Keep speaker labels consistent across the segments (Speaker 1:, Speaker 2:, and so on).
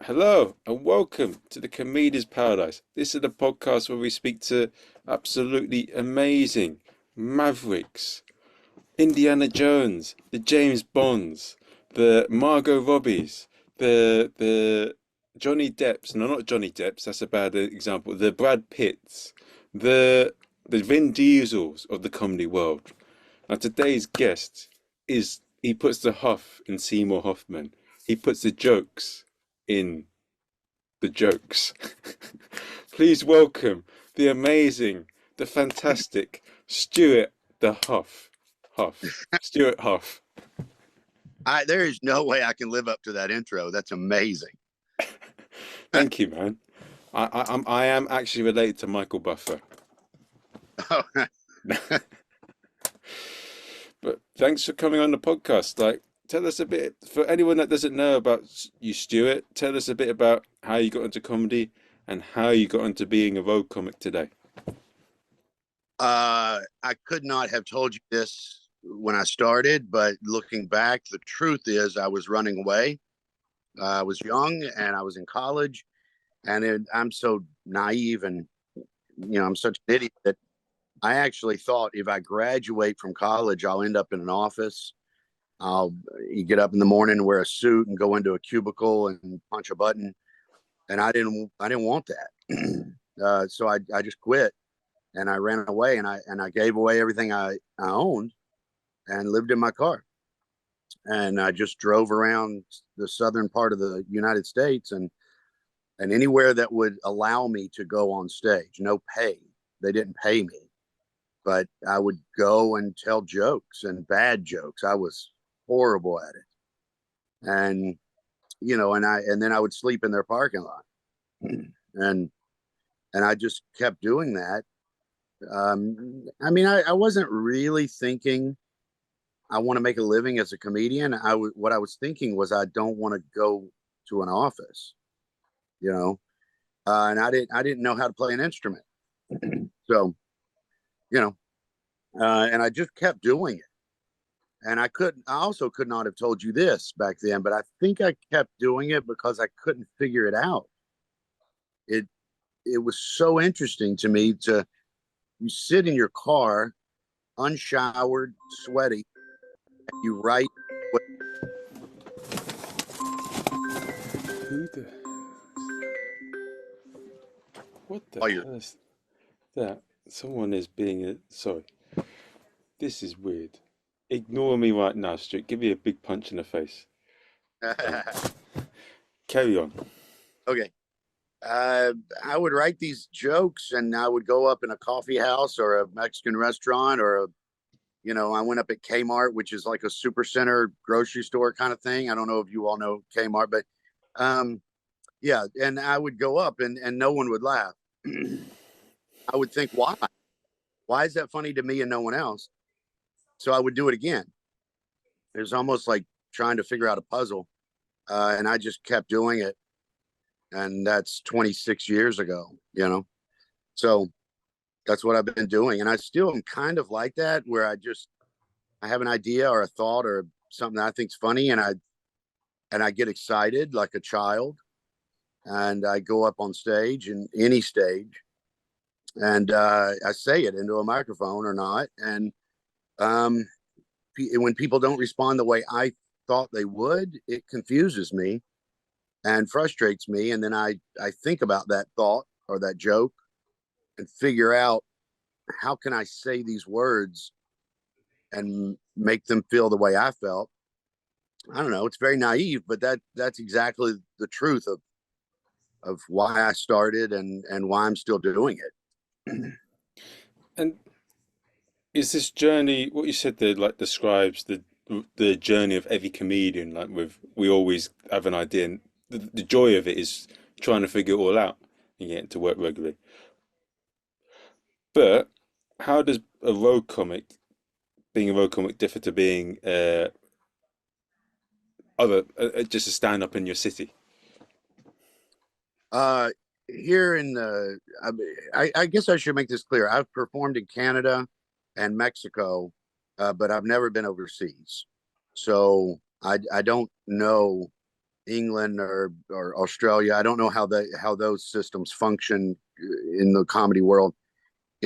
Speaker 1: Hello and welcome to the Comedian's Paradise. This is the podcast where we speak to absolutely amazing mavericks, Indiana Jones, the James Bonds, the Margot Robbies, the Johnny Depps. No, not Johnny Depps. That's a bad example. The Brad Pitts, the the Vin Diesels of the comedy world. Now today's guest is he puts the huff in Seymour Hoffman. He puts the jokes in the jokes. Please welcome the amazing, the fantastic Stewart the Huff. Stewart Huff.
Speaker 2: There is no way I can live up to that intro. That's amazing.
Speaker 1: Thank you, man. I am actually related to Michael Buffer.
Speaker 2: Oh,
Speaker 1: But thanks for coming on the podcast. Like, tell us a bit, for anyone that doesn't know about you, Stuart, tell us a bit about how you got into comedy and how you got into being a road comic today.
Speaker 2: I could not have told you this when I started, but looking back, the truth is I was running away. I was young and I was in college, and I'm so naive and I'm such an idiot that I actually thought if I graduate from college, I'll end up in an office. I'll you get up in the morning and wear a suit and go into a cubicle and punch a button. And I didn't want that. So I just quit and I ran away and I gave away everything I owned and lived in my car. And I just drove around the southern part of the United States and anywhere that would allow me to go on stage. No pay. They didn't pay me, but I would go and tell jokes and bad jokes. I was horrible at it. And and then I would sleep in their parking lot. And I just kept doing that. I wasn't really thinking I want to make a living as a comedian. What I was thinking was I don't want to go to an office, and I didn't know how to play an instrument. So, and I just kept doing it. And I also could not have told you this back then, but I think I kept doing it because I couldn't figure it out. It it was so interesting to me to you sit in your car, unshowered, sweaty, and you write what
Speaker 1: Who the What the
Speaker 2: all your
Speaker 1: hell is that? Someone is being a sorry. This is weird. Ignore me right now, Stuart. Give me a big punch in the face. Um, Carry on.
Speaker 2: okay. I would write these jokes and I would go up in a coffee house or a Mexican restaurant I went up at Kmart, which is like a super center grocery store kind of thing. I don't know if you all know Kmart, but um, yeah. And I would go up and no one would laugh. I would think, why? Why is that funny to me and no one else? So I would do it again. It was almost like trying to figure out a puzzle. And I just kept doing it. And that's 26 years ago. So that's what I've been doing. And I still am kind of like that, where I have an idea or a thought or something that I think's funny, and I get excited like a child, and I go up on stage, and any stage, and I say it into a microphone or not. And um, when people don't respond the way I thought they would, it confuses me and frustrates me. And then I think about that thought or that joke and figure out, how can I say these words and make them feel the way I felt? I don't know. It's very naive, but that's exactly the truth of why I started and why I'm still doing it.
Speaker 1: And is this journey what you said there like describes the journey of every comedian? Like we always have an idea, and the joy of it is trying to figure it all out and get it to work regularly. But how does being a road comic, differ to being other just a stand up in your city?
Speaker 2: Uh, Here in the, I guess I should make this clear. I've performed in Canada and Mexico, but I've never been overseas. So I don't know England or Australia. I don't know how those systems function in the comedy world.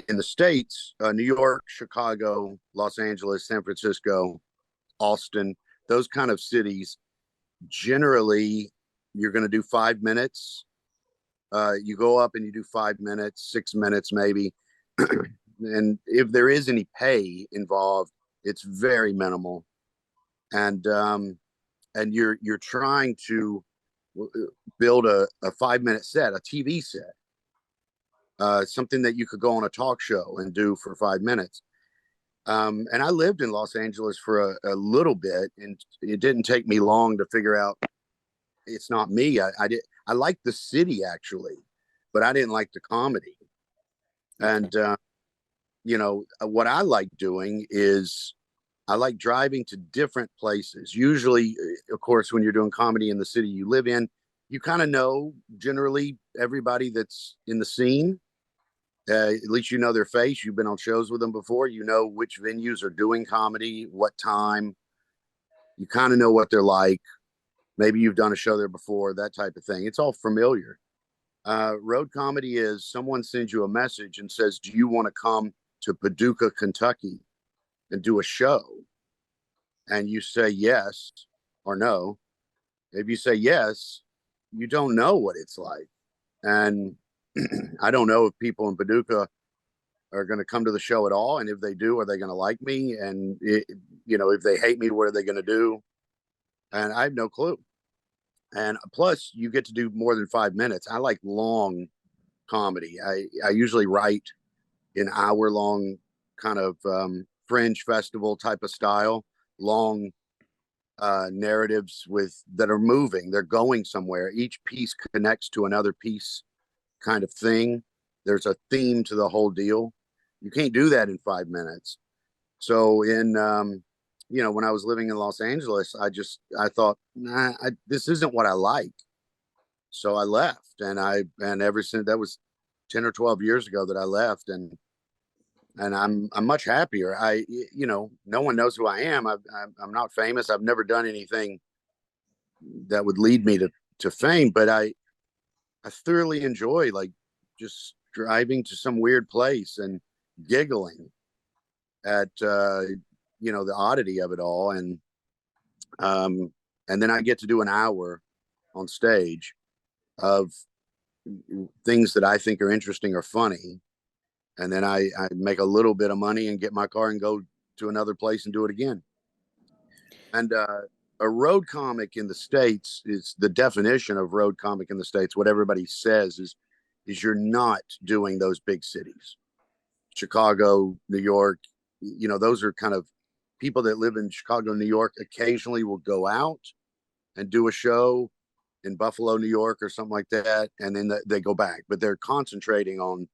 Speaker 2: In the States, New York, Chicago, Los Angeles, San Francisco, Austin, those kind of cities, generally you're going to do 5 minutes. You go up and you do 5 minutes, 6 minutes maybe. And if there is any pay involved, it's very minimal. And you're trying to build a 5 minute set, a TV set, something that you could go on a talk show and do for 5 minutes. And I lived in Los Angeles for a little bit, and it didn't take me long to figure out it's not me. I liked the city actually, but I didn't like the comedy.
Speaker 1: Okay.
Speaker 2: And what I like doing is I like driving to different places. Usually, of course, when you're doing comedy in the city you live in, you kind of know generally everybody that's in the scene. At least you know their face. You've been on shows with them before. You know which venues are doing comedy, what time. You kind of know what they're like. Maybe you've done a show there before, that type of thing. It's all familiar. Road comedy is someone sends you a message and says, "Do you want to come to Paducah, Kentucky and do a show?" And you say yes or no. If you say yes, you don't know what it's like. And I don't know if people in Paducah are going to come to the show at all. And if they do, are they going to like me? And, if they hate me, what are they going to do? And I have no clue. And plus, you get to do more than 5 minutes. I like long comedy. I usually write in hour-long kind of fringe festival type of style, long narratives that are moving. They're going somewhere. Each piece connects to another piece kind of thing. There's a theme to the whole deal. You can't do that in 5 minutes. So when I was living in Los Angeles, I thought, nah, this isn't what I like. So I left, and ever since that was 10 or 12 years ago that I left, and I'm much happier. No one knows who I am. I'm not famous. I've never done anything that would lead me to fame, but I thoroughly enjoy like just driving to some weird place and giggling at the oddity of it all, and then I get to do an hour on stage of things that I think are interesting or funny, and then I make a little bit of money and get my car and go to another place and do it again. And a road comic in the States is the definition of road comic in the States. What everybody says is you're not doing those big cities, Chicago, New York. Those are kind of people that live in Chicago, New York. Occasionally will go out and do a show in Buffalo, New York, or something like that, and then they go back. But they're concentrating on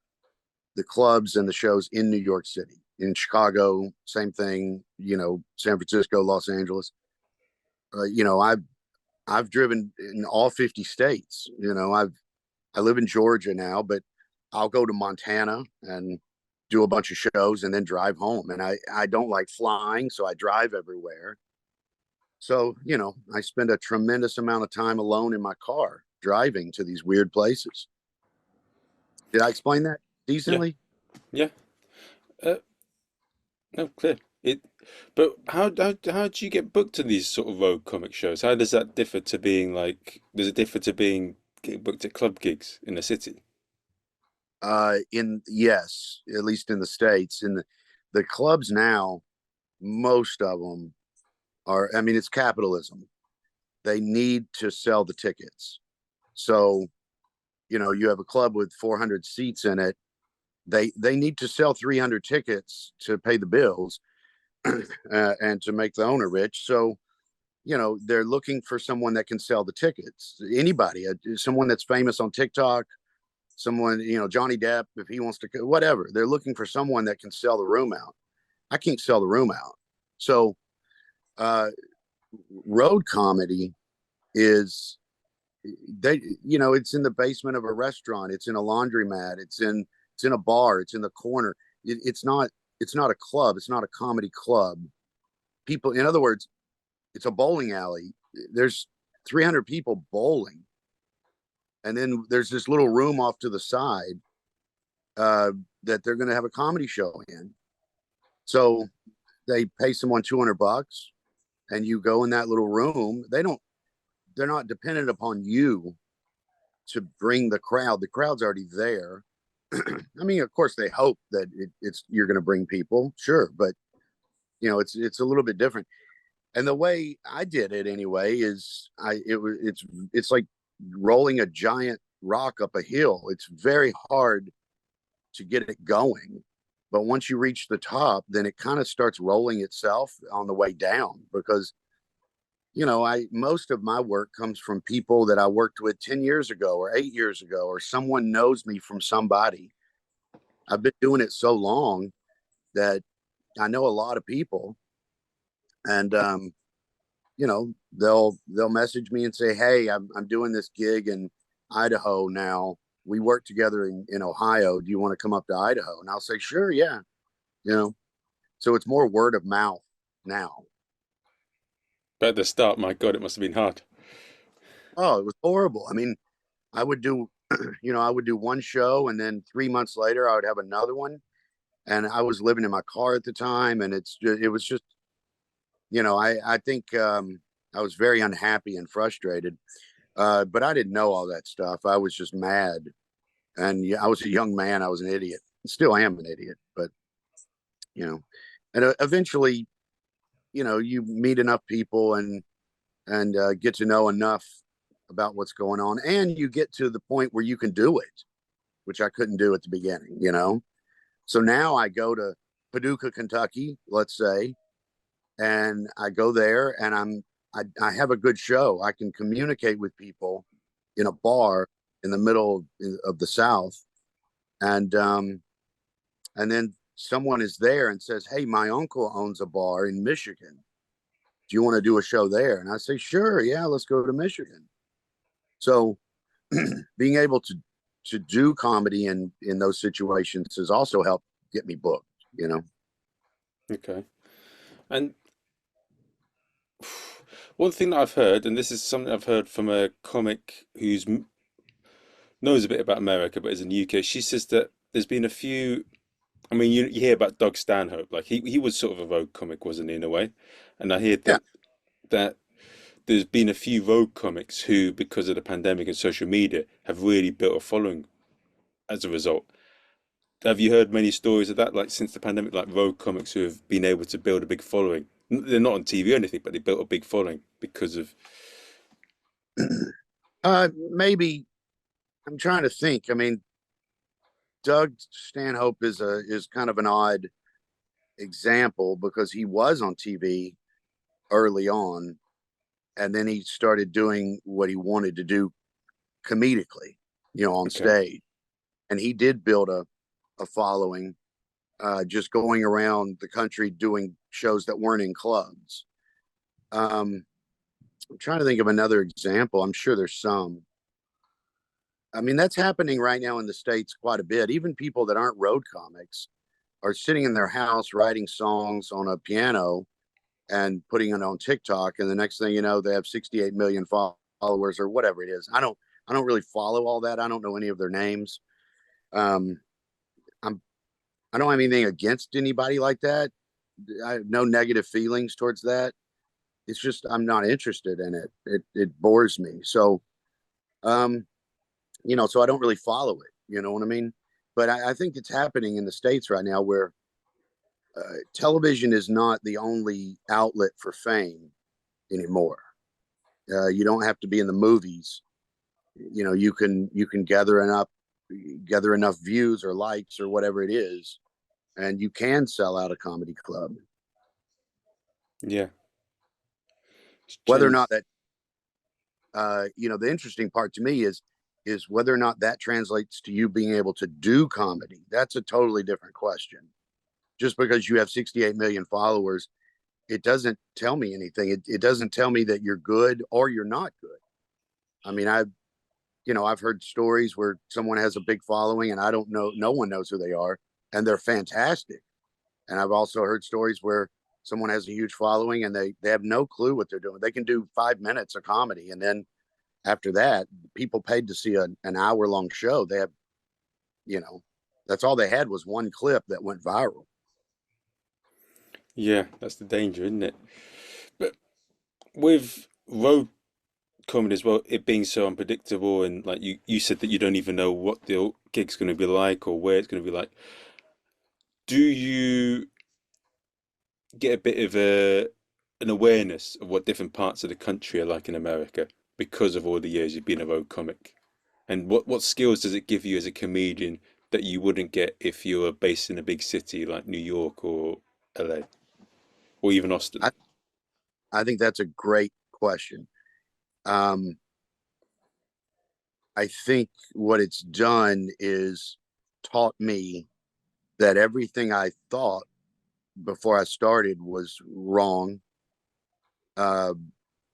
Speaker 2: the clubs and the shows in New York City. In Chicago, same thing. San Francisco, Los Angeles. I've driven in all 50 states. I live in Georgia now, but I'll go to Montana and do a bunch of shows and then drive home. And I don't like flying, so I drive everywhere. So, I spend a tremendous amount of time alone in my car driving to these weird places. Did I explain that
Speaker 1: Yeah.
Speaker 2: decently?
Speaker 1: Yeah. Uh, no, clear. But how do you get booked to these sort of road comic shows? How does that differ to being like? Does it differ to being getting booked at club gigs in the city?
Speaker 2: Yes, at least in the States. In the clubs now, most of them are, I mean, it's capitalism. They need to sell the tickets. So, you have a club with 400 seats in it. They need to sell 300 tickets to pay the bills and to make the owner rich. So, they're looking for someone that can sell the tickets. Anybody, someone that's famous on TikTok, someone, Johnny Depp, if he wants to, whatever. They're looking for someone that can sell the room out. I can't sell the room out. So, road comedy is it's in the basement of a restaurant, it's in a laundromat, it's in a bar, it's in the corner. It's not a club, it's not a comedy club. People, in other words, it's a bowling alley. There's 300 people bowling. And then there's this little room off to the side that they're going to have a comedy show in. So they pay someone $200 and you go in that little room. They're not dependent upon you to bring the crowd. The crowd's already there. I mean, of course, they hope that it's you're going to bring people, sure, but it's a little bit different. And the way I did it anyway is it's like rolling a giant rock up a hill. It's very hard to get it going, but once you reach the top, then it kind of starts rolling itself on the way down because most of my work comes from people that I worked with 10 years ago or 8 years ago, or someone knows me from somebody. I've been doing it so long that I know a lot of people, and they'll message me and say, "Hey, I'm doing this gig in Idaho now. We work together in Ohio. Do you want to come up to Idaho?" And I'll say, "Sure, yeah." So it's more word of mouth now.
Speaker 1: But at the start, my God, it must have been hard.
Speaker 2: Oh, it was horrible. I mean, I would do, I would do one show, and then 3 months later, I would have another one. And I was living in my car at the time, and it was just, I think I was very unhappy and frustrated. But I didn't know all that stuff. I was just mad, and yeah, I was a young man. I was an idiot. Still am an idiot, but and eventually, you meet enough people and get to know enough about what's going on, and you get to the point where you can do it, which I couldn't do at the beginning. So now I go to Paducah, Kentucky, let's say, and I go there, and I have a good show. I can communicate with people in a bar in the middle of the South, and then someone is there and says, "Hey, my uncle owns a bar in Michigan. Do you want to do a show there?" And I say, "Sure, yeah, let's go to Michigan." So being able to do comedy in those situations has also helped get me booked.
Speaker 1: Okay. And one thing that I've heard, and this is something I've heard from a comic who's knows a bit about America but is in the UK, she says that there's been a few. I mean, you hear about Doug Stanhope, like he was sort of a rogue comic, wasn't he, in a way? And I hear
Speaker 2: Yeah.
Speaker 1: that there's been a few rogue comics who, because of the pandemic and social media, have really built a following as a result. Have you heard many stories of that, like since the pandemic, like rogue comics who have been able to build a big following? They're not on TV or anything, but they built a big following because of.
Speaker 2: Maybe I'm trying to think. I mean, Doug Stanhope is kind of an odd example because he was on TV early on, and then he started doing what he wanted to do comedically, on
Speaker 1: Okay,
Speaker 2: stage, and he did build a following, just going around the country doing shows that weren't in clubs. I'm trying to think of another example. I'm sure there's some. I mean, that's happening right now in the States quite a bit. Even people that aren't road comics are sitting in their house writing songs on a piano and putting it on TikTok. And the next thing you know, they have 68 million followers or whatever it is. I don't really follow all that. I don't know any of their names. Um, I don't have anything against anybody like that. I have no negative feelings towards that. It's just I'm not interested in it. It bores me. So um, so I don't really follow it. You know what I mean? But I think it's happening in the States right now where television is not the only outlet for fame anymore. You don't have to be in the movies. You can gather enough views or likes or whatever it is, and you can sell out a comedy club.
Speaker 1: yeah, it's
Speaker 2: Whether or not
Speaker 1: changed.
Speaker 2: that, the interesting part to me is whether or not that translates to you being able to do comedy. That's a totally different question. Just because you have 68 million followers, it doesn't tell me anything. It doesn't tell me that you're good or you're not good. I mean, I've heard stories where someone has a big following and I don't know, no one knows who they are, and they're fantastic. And I've also heard stories where someone has a huge following and they have no clue what they're doing. They can do 5 minutes of comedy, and then after that, people paid to see an hour long show. They have, you know, that's all they had was one clip that went viral.
Speaker 1: Yeah, that's the danger, isn't it? But with road comedy as well, it being so unpredictable, and like you said that you don't even know what the gig's going to be like or where it's going to be like. Do you get a bit of an awareness of what different parts of the country are like in America because of all the years you've been a road comic? And what skills does it give you as a comedian that you wouldn't get if you were based in a big city like New York or LA or even Austin?
Speaker 2: I, I think that's a great question. Um, I think what it's done is taught me that everything I thought before I started was wrong, uh,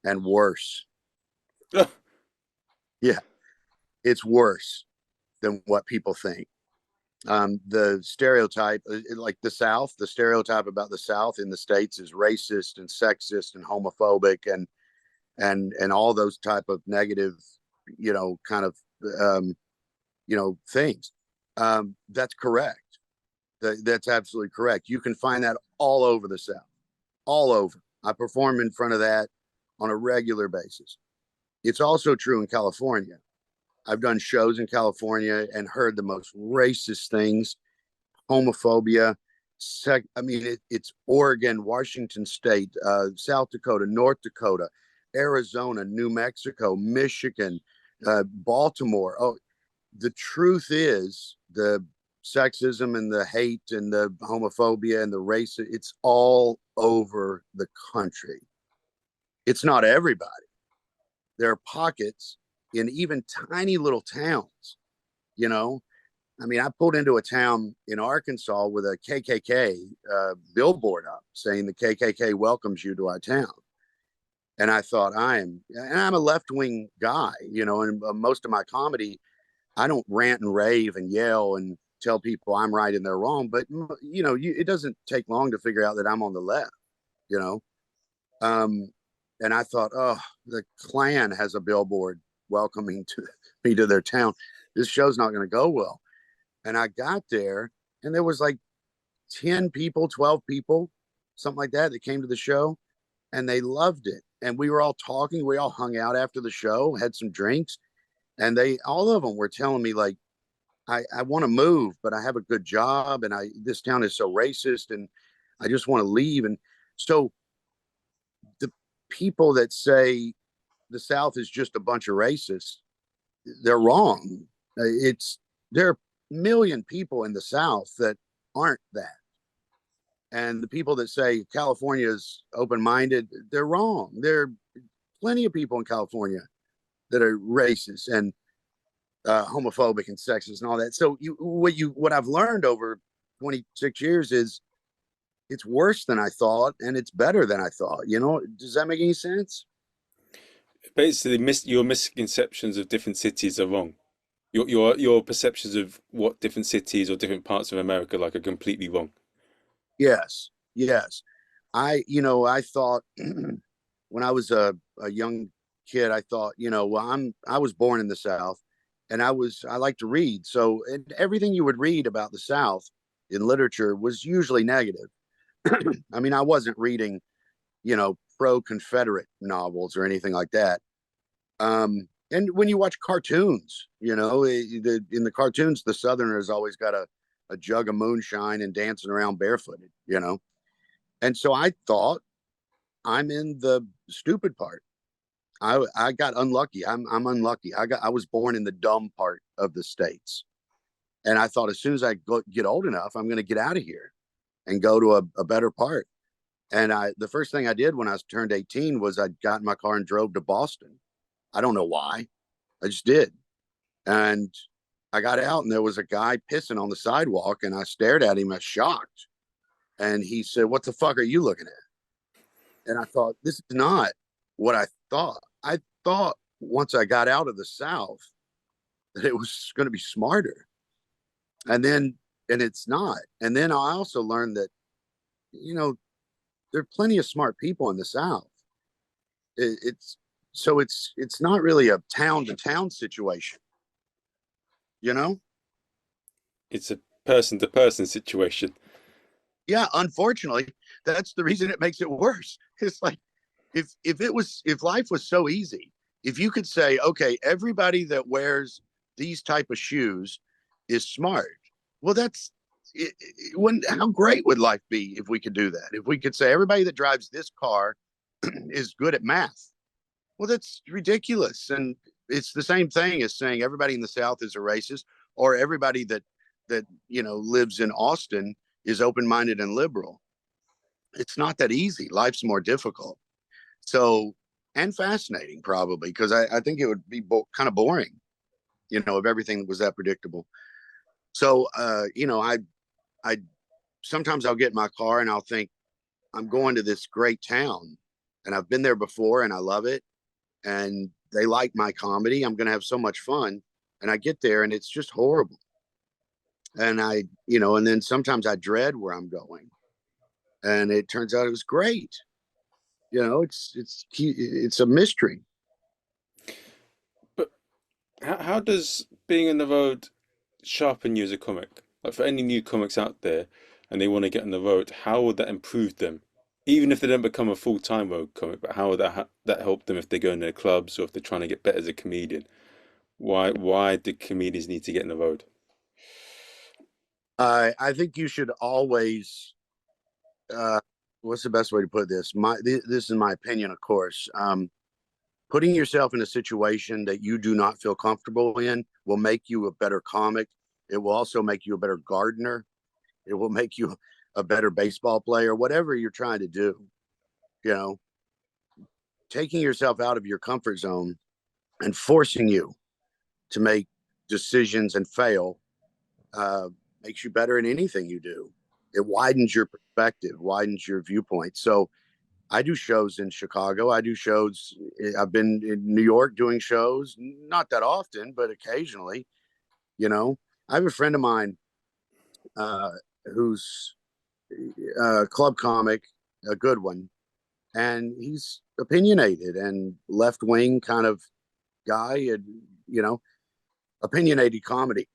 Speaker 2: and worse. Yeah, it's worse than what people think. The stereotype, like the stereotype about the South in the States is racist and sexist and homophobic and all those type of negative, kind of, um, things. That's correct. That's absolutely correct. You can find that all over the South, all over. I perform in front of that on a regular basis. It's also true in California. I've done shows in California and heard the most racist things, homophobia. It's Oregon, Washington State, South Dakota, North Dakota, Arizona, New Mexico, Michigan, Baltimore. Oh, the truth is the sexism and the hate and the homophobia and the race, it's all over the country. It's not everybody. There are pockets in even tiny little towns, you know. I mean, I pulled into a town in Arkansas with a KKK billboard up saying the KKK welcomes you to our town. And I thought, I'm a left wing guy, and most of my comedy, I don't rant and rave and yell and tell people I'm right and they're wrong. But, it doesn't take long to figure out that I'm on the left, you know. Um, and I thought, oh, the Klan has a billboard welcoming me to their town. This show's not going to go well. And I got there, and there was like 10 people, 12 people, something like that came to the show, and they loved it. And we were all talking. We all hung out after the show, had some drinks, and all of them were telling me, like, I want to move, but I have a good job, and this town is so racist, and I just want to leave. And so the people that say the South is just a bunch of racists, they're wrong. There are a million people in the South that aren't that. And the people that say California is open minded, they're wrong. There are plenty of people in California that are racist and homophobic and sexist and all that. So what I've learned over 26 years is it's worse than I thought and it's better than I thought. Does that make any sense?
Speaker 1: Basically, your misconceptions of different cities are wrong. Your perceptions of what different cities or different parts of America like are completely wrong.
Speaker 2: Yes, yes. I thought when I was a young kid, I thought, well, I was born in the South, and I like to read. So, and everything you would read about the South in literature was usually negative. I mean, I wasn't reading, pro-Confederate novels or anything like that. And when you watch cartoons, in the cartoons, the Southerners always got a jug of moonshine and dancing around barefooted. And so I thought I'm in the stupid part. I got unlucky. I'm unlucky. I was born in the dumb part of the states, and I thought as soon as I get old enough, I'm going to get out of here and go to a better part. And the first thing I did when I turned 18 was I got in my car and drove to Boston. I don't know why. I just did. And I got out and there was a guy pissing on the sidewalk and I stared at him as shocked. And he said, "What the fuck are you looking at?" And I thought, this is not what I thought. I thought once I got out of the South that it was going to be smarter. And it's not. And then I also learned that, you know, there are plenty of smart people in the South. It's so it's not really a town to town situation, you know?
Speaker 1: It's a person to person situation.
Speaker 2: Yeah, unfortunately, that's the reason it makes it worse. It's like if life was so easy, if you could say, okay, everybody that wears these type of shoes is smart. Well, that's when how great would life be if we could do that? If we could say everybody that drives this car is good at math. Well, that's ridiculous. And it's the same thing as saying everybody in the South is a racist, or everybody that lives in Austin is open-minded and liberal. It's not that easy. Life's more difficult. So, and fascinating probably, because I think it would be kind of boring, if everything was that predictable. So, I sometimes I'll get in my car and I'll think I'm going to this great town, and I've been there before and I love it, and they like my comedy. I'm going to have so much fun. And I get there and it's just horrible. And and then sometimes I dread where I'm going, and it turns out it was great. It's a mystery.
Speaker 1: But how does being on the road sharpen you as a comic? Like for any new comics out there and they want to get on the road, how would that improve them? Even if they don't become a full-time road comic, but how would that help them if they go in their clubs or if they're trying to get better as a comedian? Why do comedians need to get in the road?
Speaker 2: I think you should always. What's the best way to put this? This is my opinion, of course. Putting yourself in a situation that you do not feel comfortable in will make you a better comic. It will also make you a better gardener. It will make you a better baseball player. Whatever you're trying to do, you know, taking yourself out of your comfort zone and forcing you to make decisions and fail makes you better in anything you do. It widens your perspective, widens your viewpoint. So I do shows in Chicago. I do shows. I've been in New York doing shows, not that often, but occasionally. I have a friend of mine uh, who's a club comic, a good one, and he's opinionated and left wing kind of guy, and opinionated comedy.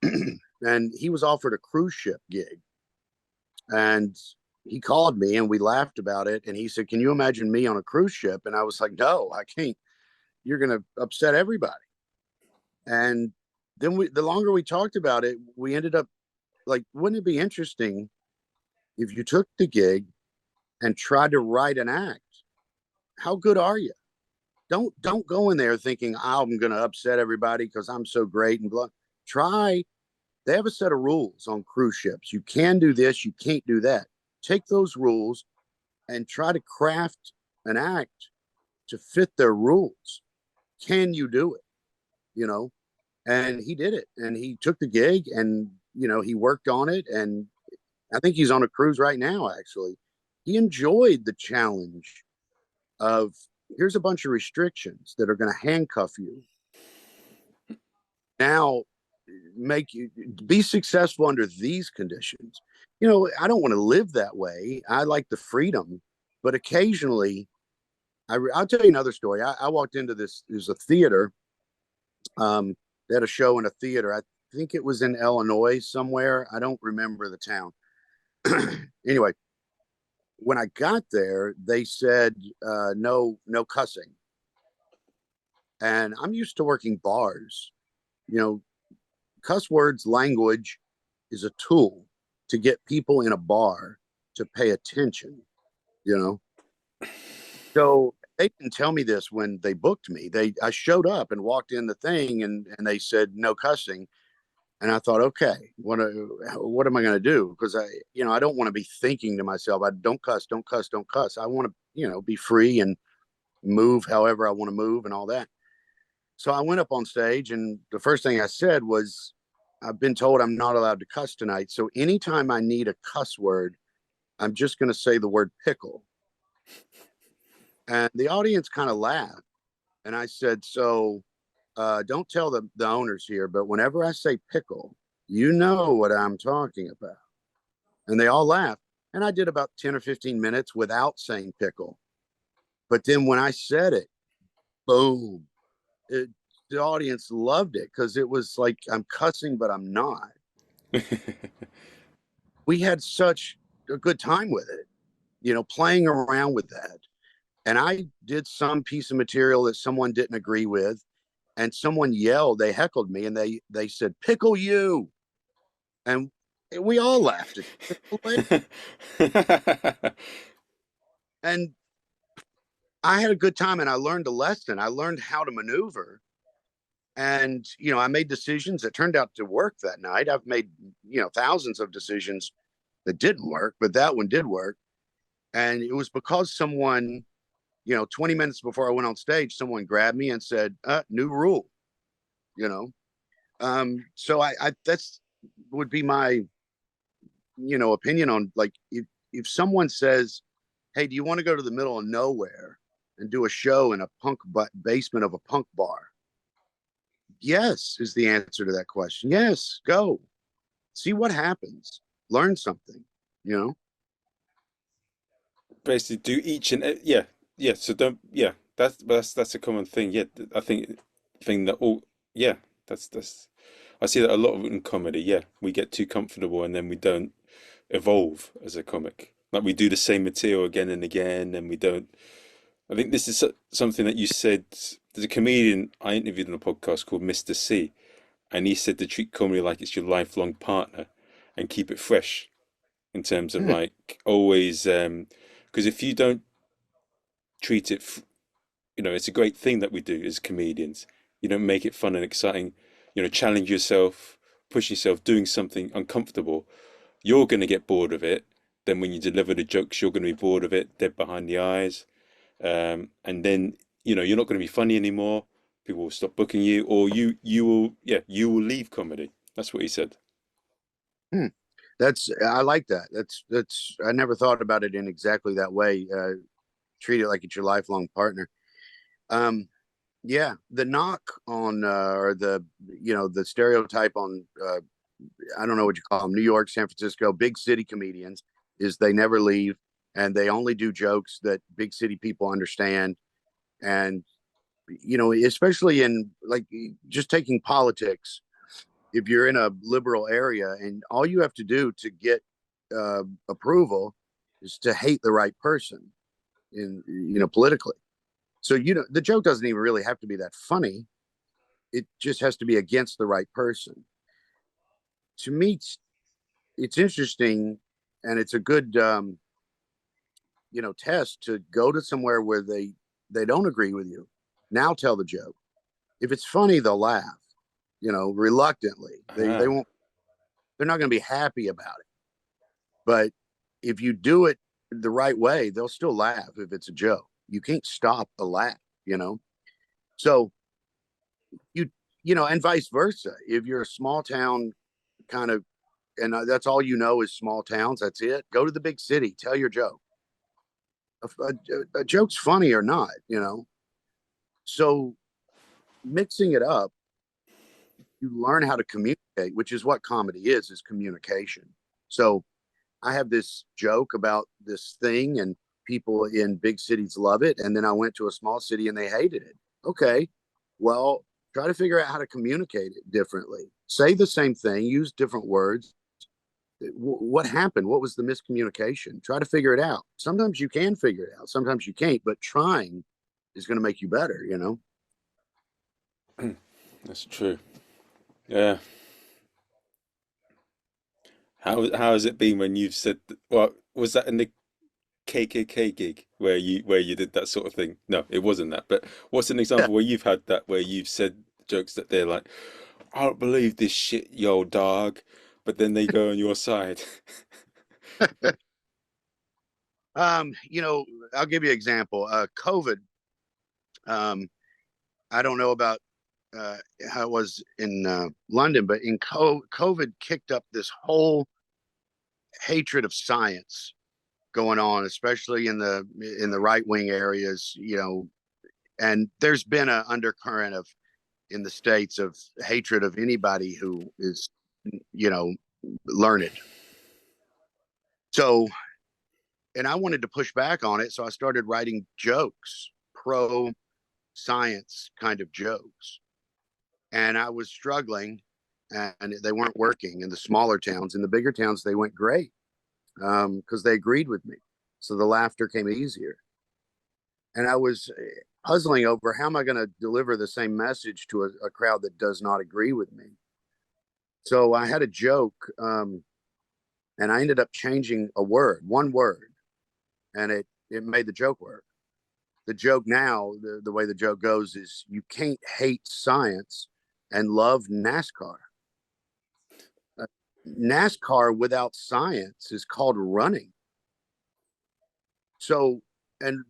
Speaker 2: And he was offered a cruise ship gig, and he called me and we laughed about it. And he said, "Can you imagine me on a cruise ship?" And I was like, "No, I can't. You're going to upset everybody." And then the longer we talked about it, we ended up like, wouldn't it be interesting if you took the gig and tried to write an act? How good are you? Don't go in there thinking, "Oh, I'm going to upset everybody because I'm so great," and blah. Try. They have a set of rules on cruise ships. You can do this, you can't do that. Take those rules and try to craft an act to fit their rules. Can you do it? And he did it, and he took the gig, and he worked on it, and I think he's on a cruise right now. Actually, he enjoyed the challenge of, here's a bunch of restrictions that are going to handcuff you now, make you be successful under these conditions. I don't want to live that way. I like the freedom, but occasionally I'll tell you another story. I walked into this. There's a theater. They had a show in a theater. I think it was in Illinois somewhere. I don't remember the town. Anyway, when I got there, they said no cussing, and I'm used to working bars. Cuss words, language is a tool to get people in a bar to pay attention. You know, So they didn't tell me this when they booked me. I showed up and walked in the thing, and they said no cussing. And I thought, okay, what am I going to do? Because I don't want to be thinking to myself, I don't cuss, don't cuss, don't cuss. I want to, be free and move however I want to move and all that. So I went up on stage, and the first thing I said was, I've been told I'm not allowed to cuss tonight. So anytime I need a cuss word, I'm just going to say the word pickle. And the audience kind of laughed. And I said, so don't tell the owners here, but whenever I say pickle, you know what I'm talking about. And they all laughed. And I did about 10 or 15 minutes without saying pickle. But then when I said it, boom, the audience loved it because it was like I'm cussing, but I'm not. We had such a good time with it, playing around with that. And I did some piece of material that someone didn't agree with, and someone yelled, they heckled me, and they said, "Pickle you," and we all laughed at it. And I had a good time, and I learned a lesson. I learned how to maneuver, and I made decisions that turned out to work that night. I've made thousands of decisions that didn't work, but that one did work. And it was because someone, 20 minutes before I went on stage, someone grabbed me and said, "New rule," you know. So I that's would be my opinion on, like, if someone says, "Hey, do you want to go to the middle of nowhere and do a show in a basement of a punk bar?" Yes, is the answer to that question. Yes, go see what happens. Learn something. You know.
Speaker 1: Basically do each and yeah. So don't that's a common thing. Yeah, I think thing that all yeah that's I see that a lot of in comedy. Yeah, we get too comfortable and then we don't evolve as a comic. Like we do the same material again and again, and we don't. I think this is something that you said. There's a comedian I interviewed on a podcast called Mr. C, and he said to treat comedy like it's your lifelong partner and keep it fresh in terms of
Speaker 2: Hmm.
Speaker 1: like always because if you don't treat it it's a great thing that we do as comedians. You don't make it fun and exciting, challenge yourself, push yourself, doing something uncomfortable. You're going to get bored of it. Then when you deliver the jokes, you're going to be bored of it, dead behind the eyes. And then you're not going to be funny anymore. People will stop booking you, or you will leave comedy. That's what he said.
Speaker 2: Hmm. I like that. That's I never thought about it in exactly that way. Treat it like it's your lifelong partner. Um, yeah, the knock on or the stereotype on I don't know what you call them, New York, San Francisco, big city comedians, is they never leave and they only do jokes that big city people understand. And especially in, like, just taking politics, if you're in a liberal area and all you have to do to get approval is to hate the right person in politically. So the joke doesn't even really have to be that funny. It just has to be against the right person. To me, it's interesting, and it's a good test to go to somewhere where they don't agree with you. Now tell the joke. If it's funny, they'll laugh. Reluctantly. They
Speaker 1: Ah,
Speaker 2: won't. They're not going to be happy about it. But if you do it the right way, they'll still laugh if it's a joke. You can't stop a laugh. So and vice versa. If you're a small town kind of, and that's all is small towns, that's it. Go to the big city, tell your joke. A joke's funny or not. So mixing it up, you learn how to communicate, which is what comedy is communication. So I have this joke about this thing, and people in big cities love it. And then I went to a small city and they hated it. Okay, well, try to figure out how to communicate it differently. Say the same thing, use different words. What happened? What was the miscommunication? Try to figure it out. Sometimes you can figure it out, sometimes you can't, but trying is going to make you better.
Speaker 1: that's true. Yeah. How has it been when you've said, well, was that in the KKK gig where you did that sort of thing? No, it wasn't that. But what's an
Speaker 2: Yeah.
Speaker 1: example where you've had that where you've said jokes that they're like, I don't believe this shit, yo dog, but then they go on your side.
Speaker 2: I'll give you an example. COVID. Um, I don't know about how it was in London, but in COVID kicked up this whole hatred of science going on, especially in the right wing areas. And there's been an undercurrent of in the states of hatred of anybody who is you know learned. So and I wanted to push back on it. So I started writing jokes, pro science kind of jokes. And I was struggling and they weren't working in the smaller towns. In the bigger towns, they went great because they agreed with me. So the laughter came easier. And I was puzzling over how am I going to deliver the same message to a crowd that does not agree with me. So I had a joke, and I ended up changing a word, one word, and it made the joke work. The joke now, the way the joke goes is you can't hate science and love NASCAR. Uh, NASCAR without science is called running. So, and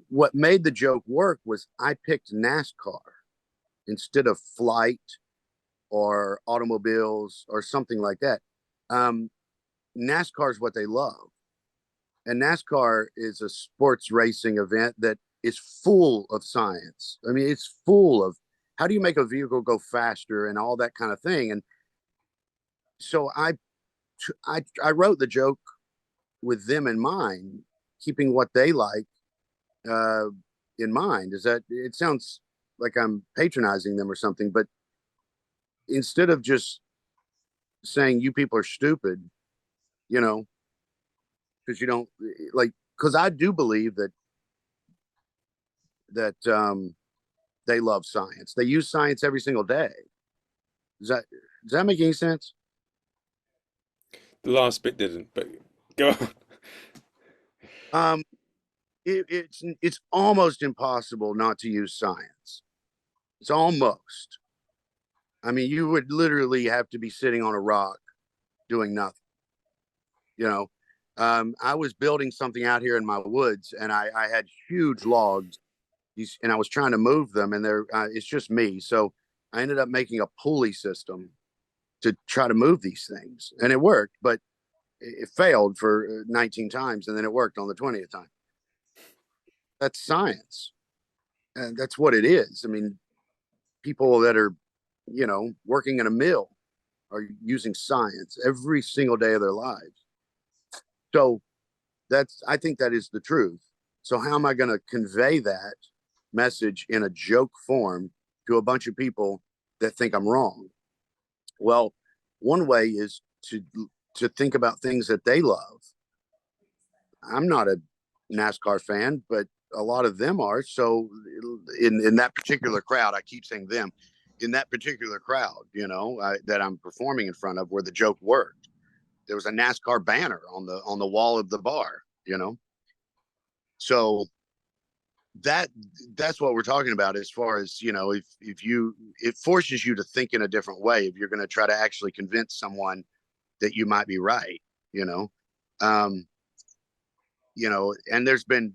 Speaker 2: what made the joke work was I picked NASCAR instead of flight or automobiles or something like that. Um, NASCAR is what they love. And NASCAR is a sports racing event that is full of science. I mean, it's full of how do you make a vehicle go faster and all that kind of thing. And so I wrote the joke with them in mind, keeping what they like uh, in mind. Is that it sounds like I'm patronizing them or something, but instead of just saying you people are stupid, you know, because you don't like, because I do believe that they love science. They use science every single day. Does that does that make any sense?
Speaker 1: The last bit didn't, but go on.
Speaker 2: Um, it's almost impossible not to use science. It's almost. I mean, you would literally have to be sitting on a rock doing nothing. You know, I was building something out here in my woods, and I had huge logs, and I was trying to move them, and it's just me. So I ended up making a pulley system to try to move these things, and it worked, but it failed for 19 times, and then it worked on the 20th time. That's science, and that's what it is. I mean, people that are, working in a mill are using science every single day of their lives. So I think that is the truth. So how am I going to convey that message in a joke form to a bunch of people that think I'm wrong? Well, one way is to think about things that they love. I'm not a NASCAR fan, but a lot of them are. So in that particular crowd, I keep saying them, in that particular crowd, that I'm performing in front of, where the joke worked, there was a NASCAR banner on the wall of the bar. So that's what we're talking about as far as, if you, it forces you to think in a different way if you're going to try to actually convince someone that you might be right. you know um and there's been,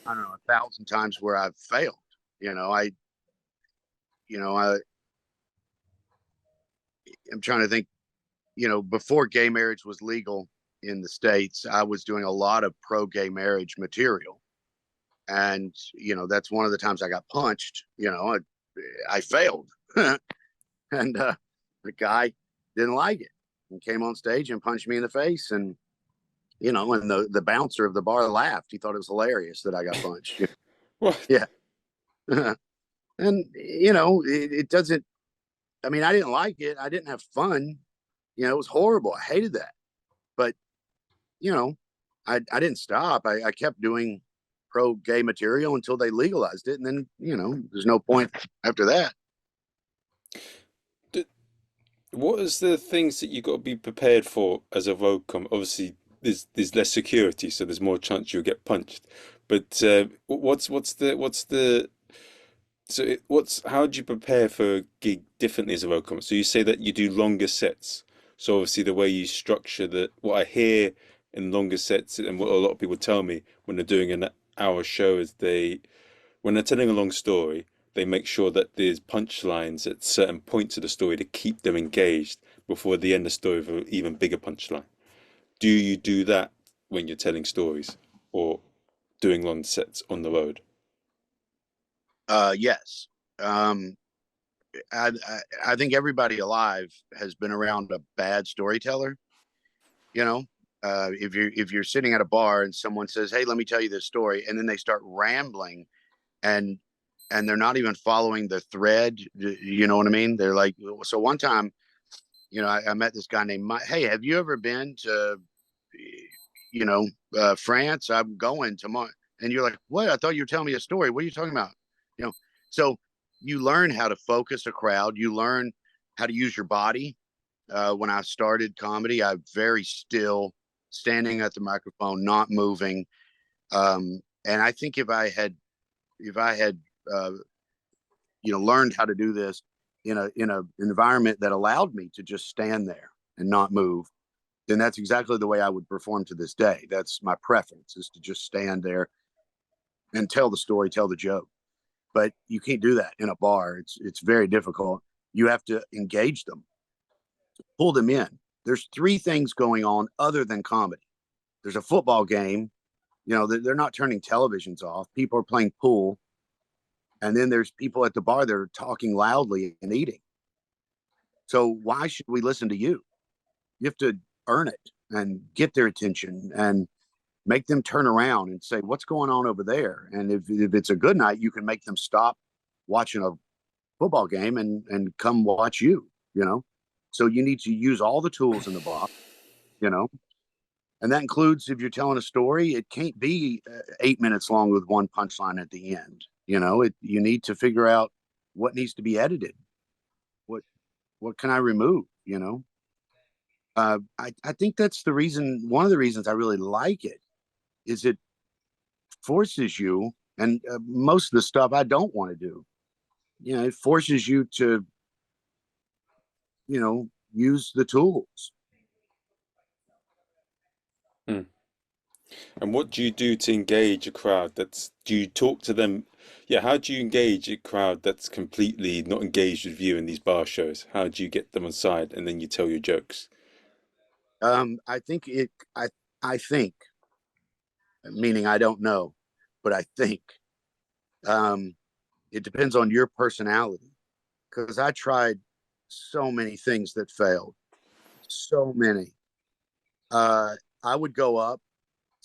Speaker 2: I don't know, 1,000 times where I've failed. I am trying to think. Before gay marriage was legal in the States, I was doing a lot of pro gay marriage material, and that's one of the times I got punched. I failed, and the guy didn't like it and came on stage and punched me in the face, and and the bouncer of the bar laughed. He thought it was hilarious that I got punched.
Speaker 1: What?
Speaker 2: Yeah. And it doesn't, I mean, I didn't like it. I didn't have fun. It was horrible. I hated that. But you know I didn't stop. I kept doing pro gay material until they legalized it, and then there's no point after that.
Speaker 1: What is the things that you got to be prepared for as a road com? Obviously, there's less security, so there's more chance you'll get punched. But what's the so what's how do you prepare for a gig differently as a road com? So you say that you do longer sets. So obviously the way you structure what I hear in longer sets and what a lot of people tell me when they're doing an hour show is when they're telling a long story, they make sure that there's punchlines at certain points of the story to keep them engaged before the end of the story with an even bigger punchline. Do you do that when you're telling stories or doing long sets on the road?
Speaker 2: Yes. um I think everybody alive has been around a bad storyteller. you know if you're sitting at a bar and someone says, "Hey, let me tell you this story," and then they start rambling, and they're not even following the thread. You know what I mean? They're like, so one time, I met this guy named Mike. Hey, have you ever been to, you know, France? I'm going tomorrow. And you're like, what? I thought you were telling me a story. What are you talking about? You know, so you learn how to focus a crowd. You learn how to use your body. When I started comedy, I very still, standing at the microphone, not moving. And I think if I had, uh, learned how to do this in a environment that allowed me to just stand there and not move, then that's exactly the way I would perform to this day. That's my preference, is to just stand there and tell the story, tell the joke. But you can't do that in a bar. It's very difficult. You have to engage them, pull them in. There's three things going on other than comedy. There's a football game. They're not turning televisions off. People are playing pool. And then there's people at the bar that are talking loudly and eating. So why should we listen to you? You have to earn it and get their attention and make them turn around and say, what's going on over there? And if it's a good night, you can make them stop watching a football game and come watch you. So you need to use all the tools in the box, you know, and that includes, if you're telling a story, it can't be 8 minutes long with one punchline at the end. You need to figure out what needs to be edited. What can I remove? I think that's the reason. One of the reasons I really like it is it forces you, and most of the stuff I don't want to do. It forces you to, use the tools.
Speaker 1: Hmm. And what do you do to engage a crowd? Do you talk to them? Yeah, how do you engage a crowd that's completely not engaged with you in these bar shows? How do you get them on side and then you tell your jokes?
Speaker 2: I think I think, meaning I don't know, but I think um, it depends on your personality. Because I tried so many things that failed, so many. Uh, I would go up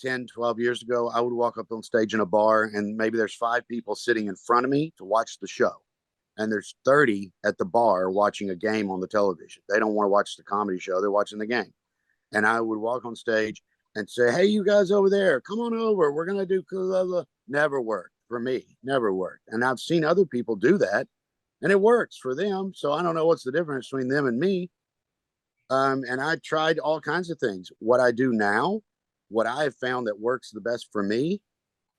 Speaker 2: 10, 12 years ago. I would walk up on stage in a bar, and maybe there's 5 people sitting in front of me to watch the show. And there's 30 at the bar watching a game on the television. They don't want to watch the comedy show, they're watching the game. And I would walk on stage and say, hey, you guys over there, come on over. We're going to do blah, blah. Never worked for me, never worked. And I've seen other people do that, and it works for them. So I don't know what's the difference between them and me. And I tried all kinds of things. What I do now, what I have found that works the best for me,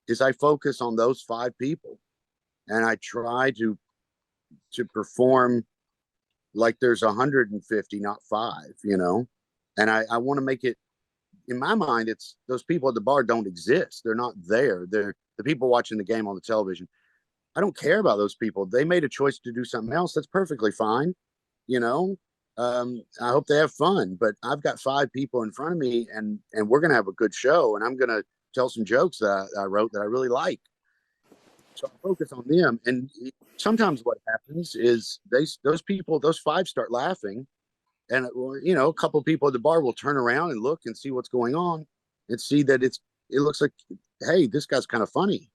Speaker 2: is I focus on those 5 people, and I try to perform like there's 150, not 5. And I want to make it, in my mind, it's those people at the bar don't exist. They're not there. They're the people watching the game on the television. I don't care about those people. They made a choice to do something else. That's perfectly fine. You know, I hope they have fun, but I've got 5 people in front of me, and we're going to have a good show, and I'm going to tell some jokes that I wrote that I really like. So I focus on them. And sometimes what happens is those 5 start laughing, and a couple of people at the bar will turn around and look and see what's going on and see that it looks like, hey, this guy's kind of funny.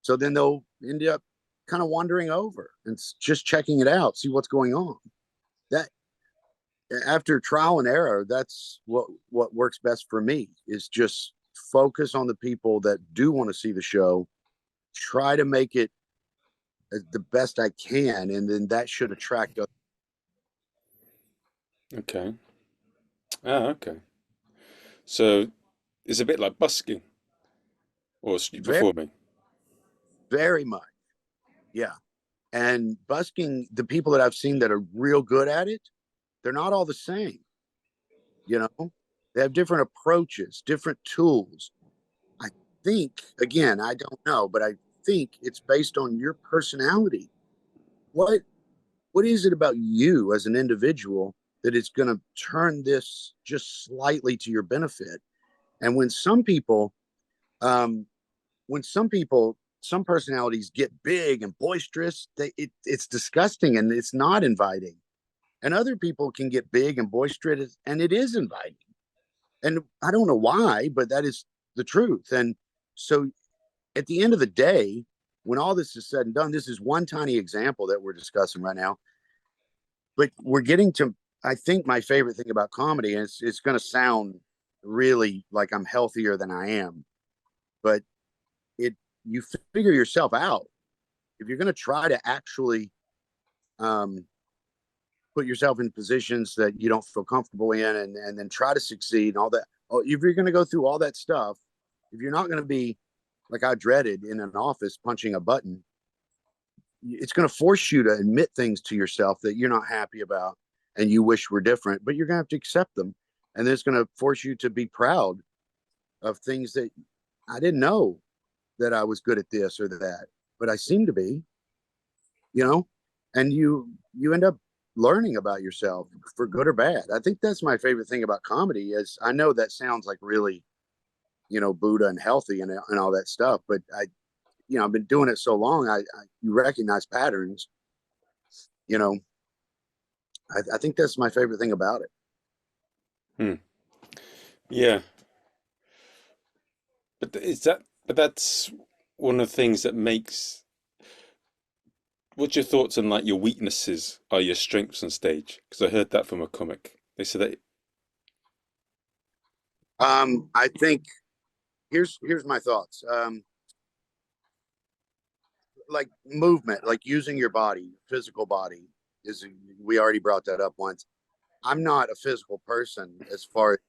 Speaker 2: So then they'll end up kind of wandering over and just checking it out, see what's going on. That, after trial and error, that's what works best for me, is just focus on the people that do want to see the show, try to make it the best I can, and then that should attract us.
Speaker 1: Okay. Okay. So it's a bit like busking or street
Speaker 2: Very,
Speaker 1: performing.
Speaker 2: very much. Yeah. And busking, the people that I've seen that are real good at it, they're not all the same. You know, they have different approaches, different tools. I think, again, I don't know, but I think it's based on your personality. What what is it about you as an individual that is going to turn this just slightly to your benefit? And um, some personalities get big and boisterous, it's disgusting and it's not inviting. And other people can get big and boisterous, and it is inviting. And I don't know why, but that is the truth. And so at the end of the day, when all this is said and done, this is one tiny example that we're discussing right now, but we're getting to, I think my favorite thing about comedy, and it's going to sound really like I'm healthier than I am, but it, you figure yourself out. If you're going to try to actually um, put yourself in positions that you don't feel comfortable in, and then try to succeed and all that. Oh, if you're going to go through all that stuff, if you're not going to be like I dreaded in an office punching a button, it's going to force you to admit things to yourself that you're not happy about and you wish were different, but you're going to have to accept them. And then it's going to force you to be proud of things that I didn't know that I was good at this or that, but I seem to be, you know, and you end up learning about yourself for good or bad. I think that's my favorite thing about comedy is I know that sounds like really, Buddha and healthy and all that stuff, but I've been doing it so long, you recognize patterns, you know, I think that's my favorite thing about it.
Speaker 1: Hmm. Yeah, but that's one of the things that makes. What's your thoughts on like your weaknesses are your strengths on stage? Because I heard that from a comic. They said that.
Speaker 2: I think here's my thoughts. Like movement, like using your body, physical body is, we already brought that up once. I'm not a physical person as far as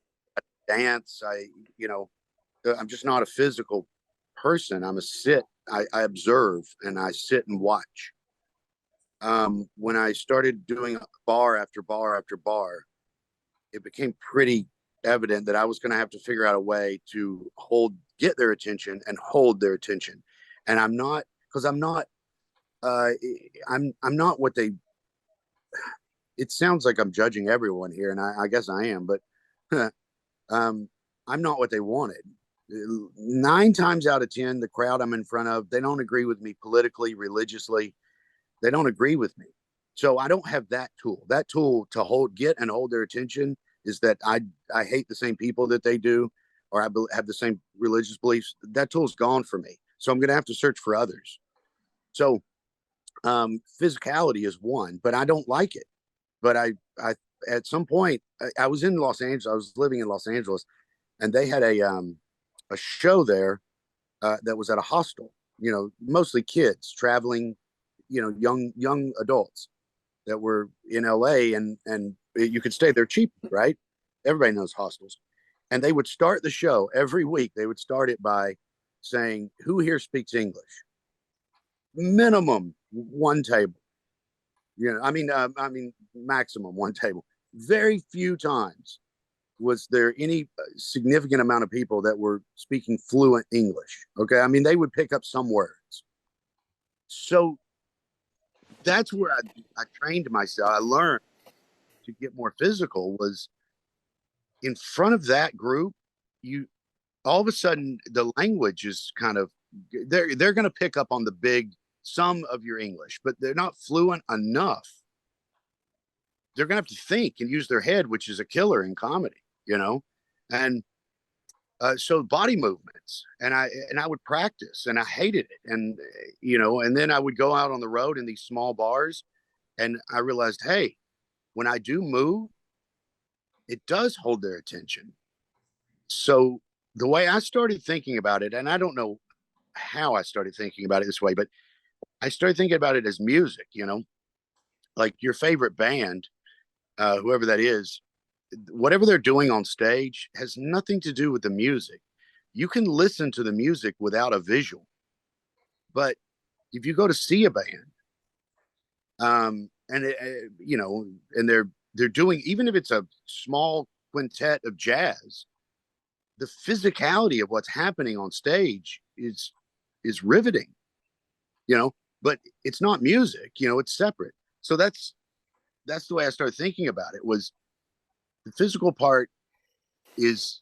Speaker 2: dance. You know, I'm just not a physical person. I'm a sit. I observe and I sit and watch. When I started doing bar after bar after bar, it became pretty evident that I was going to have to figure out a way to get their attention and hold their attention. And I'm not, because uh, I'm not what they, it sounds like I'm judging everyone here. And I guess I am, but um, I'm not what they wanted. 9 times out of 10, the crowd I'm in front of, they don't agree with me politically, religiously. They don't agree with me. So I don't have that tool. That tool to get and hold their attention is that I hate the same people that they do, or I have the same religious beliefs. That tool's gone for me. So I'm going to have to search for others. So physicality is one, but I don't like it. But I at some point I was in Los Angeles. I was living in Los Angeles, and they had a show there that was at a hostel. Mostly kids traveling, young adults that were in LA, and you could stay there cheap, right? Everybody knows hostels. And they would start the show every week. They would start it by saying, "Who here speaks English?" Minimum one table. Maximum one table. Very few times was there any significant amount of people that were speaking fluent English. Okay, I mean they would pick up some words. So that's where I trained myself. I learned to get more physical was in front of that group. You all of a sudden the language is kind of, they're going to pick up on the big some of your English, but they're not fluent enough. They're going to have to think and use their head, which is a killer in comedy. And so body movements, and I would practice, and I hated it, and then I would go out on the road in these small bars, and I realized, hey, when I do move, it does hold their attention. So the way I started thinking about it, and I don't know how I started thinking about it this way, but I started thinking about it as music, like your favorite band, whoever that is, whatever they're doing on stage has nothing to do with the music. You can listen to the music without a visual, but if you go to see a band, and they're doing, even if it's a small quintet of jazz, the physicality of what's happening on stage is riveting, but it's not music, it's separate. So that's the way I started thinking about it, was the physical part is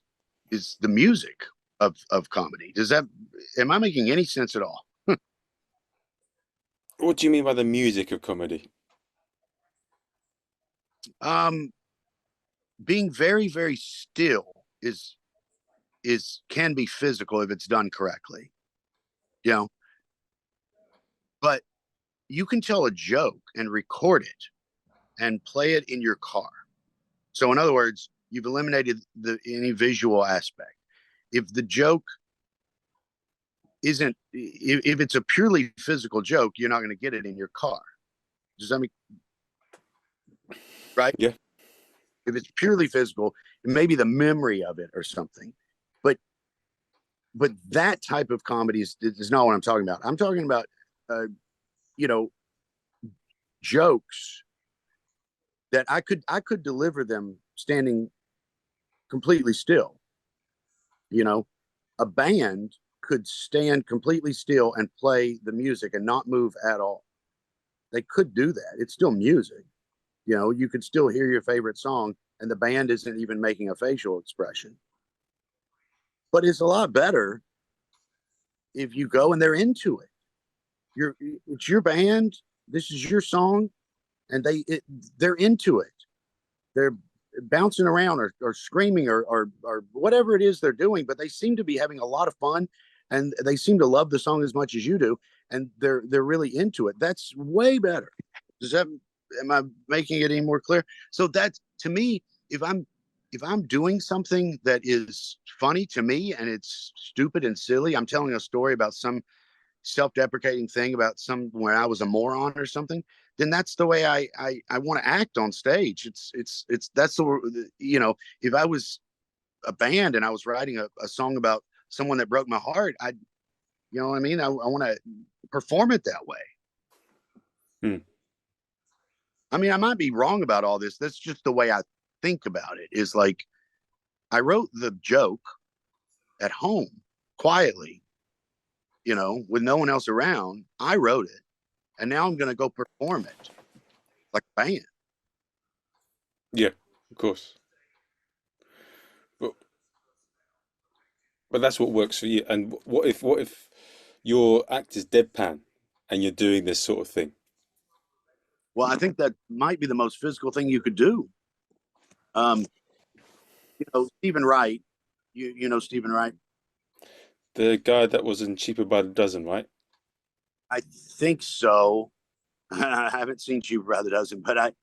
Speaker 2: the music of comedy. Am I making any sense at all?
Speaker 1: What do you mean by the music of comedy?
Speaker 2: um Being very, very still is can be physical if it's done correctly, you know. But you can tell a joke and record it and play it in your car. So in other words, you've eliminated any visual aspect. If the joke isn't, if it's a purely physical joke, you're not going to get it in your car. Does that mean right?
Speaker 1: Yeah.
Speaker 2: If it's purely physical, maybe the memory of it or something. But that type of comedy is not what I'm talking about. I'm talking about you know, jokes that I could deliver them standing completely still. You know, a band could stand completely still and play the music and not move at all. They could do that. It's still music. You know, you could still hear your favorite song and the band isn't even making a facial expression. But it's a lot better if you go and they're into it. It's your band, this is your song, and they're into it. They're bouncing around or screaming or whatever it is they're doing, but they seem to be having a lot of fun and they seem to love the song as much as you do, and they're really into it. That's way better. Does that Am I making it any more clear? So that's, to me, if I'm doing something that is funny to me and it's stupid and silly, I'm telling a story about some self-deprecating thing about some when I was a moron or something, then that's the way I want to act on stage. It's that's the, you know, if I was a band and I was writing a song about someone that broke my heart, you know what I mean? I want to perform it that way.
Speaker 1: Hmm.
Speaker 2: I mean, I might be wrong about all this. That's just the way I think about it. Is like I wrote the joke at home quietly, you know, with no one else around. I wrote it, and now I'm going to go perform it like a band.
Speaker 1: Yeah, of course. But that's what works for you. And what if your act is deadpan and you're doing this sort of thing?
Speaker 2: Well, I think that might be the most physical thing you could do. Um, you know, Stephen Wright. You know Stephen Wright.
Speaker 1: The guy that was in Cheaper by the Dozen, right?
Speaker 2: I think so. I haven't seen Cheaper by the Dozen, but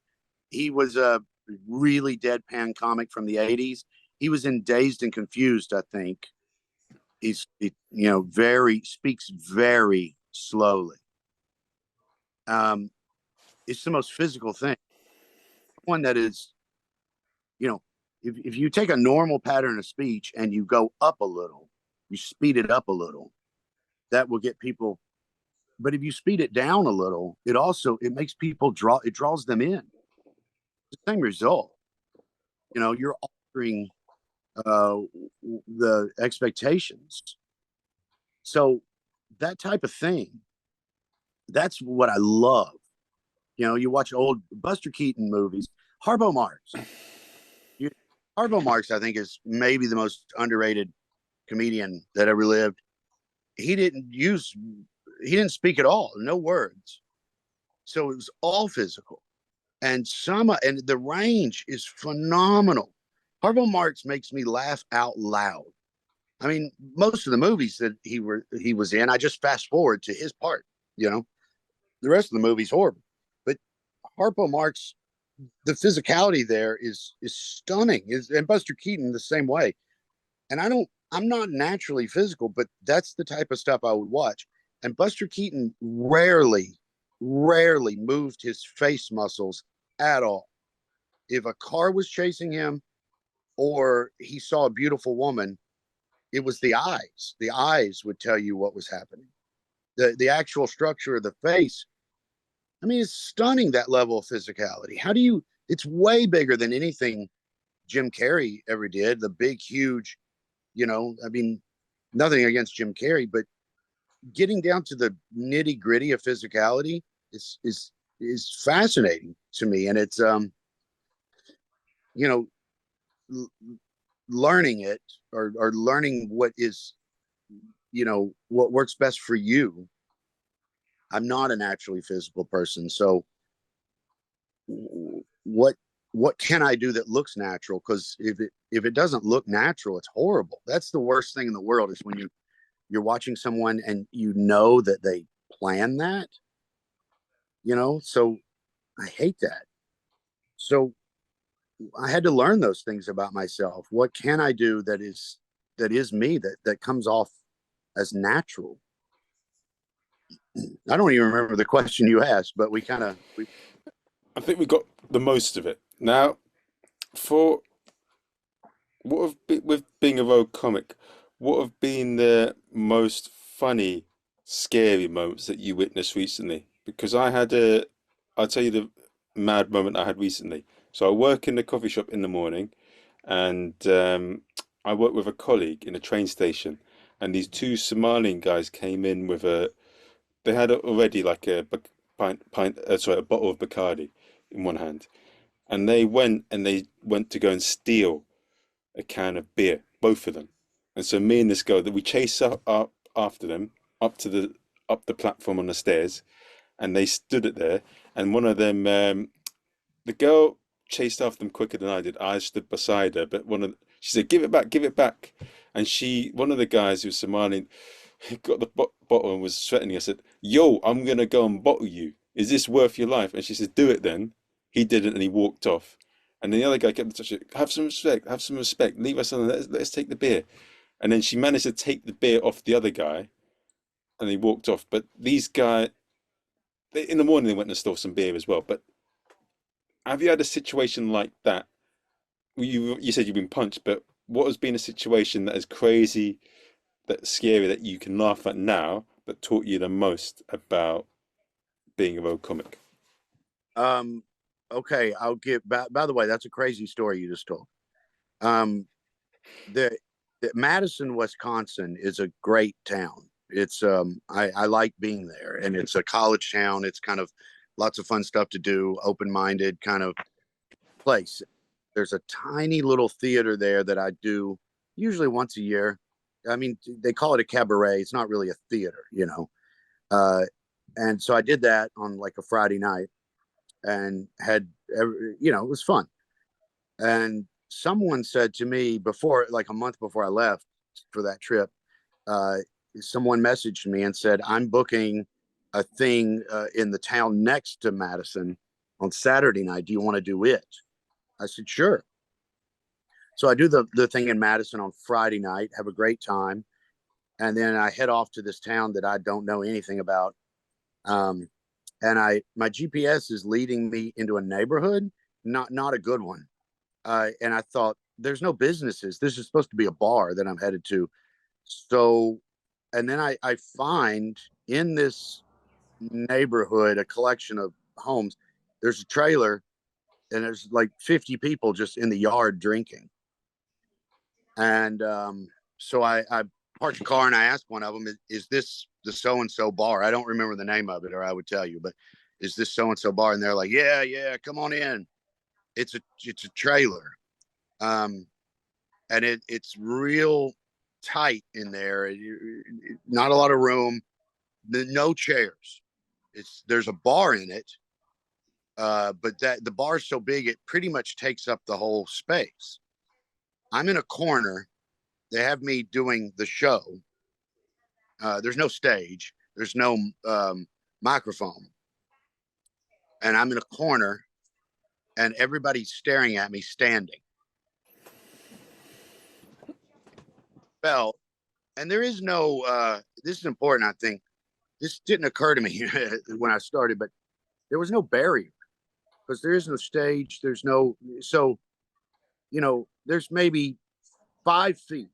Speaker 2: he was a really deadpan comic from the '80s. He was in Dazed and Confused, I think. You know, very speaks very slowly. Um, it's the most physical thing. One that is, you know, if you take a normal pattern of speech and you go up a little, you speed it up a little, that will get people. But if you speed it down a little, it makes people it draws them in. It's the same result. You know, you're altering uh, the expectations. So that type of thing, that's what I love. You know, you watch old Buster Keaton movies. Harpo Marx. You, Harpo Marx, I think, is maybe the most underrated comedian that ever lived. He didn't use, he didn't speak at all, no words. So it was all physical. And the range is phenomenal. Harpo Marx makes me laugh out loud. I mean, most of the movies that he was in, I just fast forward to his part. You know, the rest of the movie's horrible, but Harpo Marx, the physicality there is stunning. And Buster Keaton the same way. And I'm not naturally physical, but that's the type of stuff I would watch. And Buster Keaton rarely moved his face muscles at all. If a car was chasing him or he saw a beautiful woman, it was the eyes. The eyes would tell you what was happening. The actual structure of the face, I mean, it's stunning, that level of physicality. How do you, it's way bigger than anything Jim Carrey ever did. The big, huge, you know, I mean, nothing against Jim Carrey, but getting down to the nitty gritty of physicality is fascinating to me. And it's, you know, learning it or learning what is, you know, what works best for you. I'm not a naturally physical person. So what what can I do that looks natural? Because if it doesn't look natural, it's horrible. That's the worst thing in the world is when you're watching someone and you know that they plan that, So I hate that. So I had to learn those things about myself. What can I do that is me that comes off as natural? I don't even remember the question you asked, but we kind of we
Speaker 1: I think we got the most of it. Now, for with being a road comic, what have been the most funny, scary moments that you witnessed recently? Because I'll tell you the mad moment I had recently. So I work in the coffee shop in the morning, and I work with a colleague in a train station, and these two Somalian guys came in with they had already like a bottle of Bacardi in one hand, and they went to go and steal a can of beer, both of them. And so me and this girl that we chased up after them up the platform on the stairs, and they stood it there. And one of them, the girl chased after them quicker than I did. I stood beside her, but she said, give it back." And one of the guys who was Somalian, got the bottle and was threatening. I said, "Yo, I'm gonna go and bottle you. Is this worth your life?" And she said, "Do it then." He didn't, and he walked off. And then the other guy kept touching it. Have some respect. Have some respect. Leave us alone. Let's take the beer. And then she managed to take the beer off the other guy, and he walked off. But these guys, in the morning, they went and stole some beer as well. But have you had a situation like that? You said you've been punched, but what has been a situation that is crazy, that's scary, that you can laugh at now, but taught you the most about being a road comic?
Speaker 2: um okay, I'll give by the way, that's a crazy story you just told. Um the, the Madison, Wisconsin is a great town. I like being there, and it's a college town. It's kind of lots of fun stuff to do, open-minded kind of place. There's a tiny little theater there that I do usually once a year. I mean, they call it a cabaret. It's not really a theater. Uh, and so I did that on like a Friday night and it was fun. And someone said to me before, like a month before I left for that trip, uh, someone messaged me and said, "I'm booking a thing in the town next to Madison on Saturday night. Do you want to do it?" I said, "Sure." So I do the thing in Madison on Friday night, have a great time, and then I head off to this town that I don't know anything about. Um, and my GPS is leading me into a neighborhood, not a good one. And I thought, there's no businesses. This is supposed to be a bar that I'm headed to. So, and then I find in this neighborhood a collection of homes. There's a trailer, and there's like 50 people just in the yard drinking. And so I parked the car and I asked one of them, is this the so and so bar? I don't remember the name of it, or I would tell you, but is this so and so bar? And they're like, yeah, yeah, come on in. It's a trailer. Um, and it's real tight in there. Not a lot of room, no chairs. There's a bar in it, but that the bar's so big it pretty much takes up the whole space. I'm in a corner. They have me doing the show. There's no stage. There's no microphone, and I'm in a corner, and everybody's staring at me standing. Well, and there is no. This is important. I think this didn't occur to me when I started, but there was no barrier because there is no stage. There's no. So there's maybe 5 feet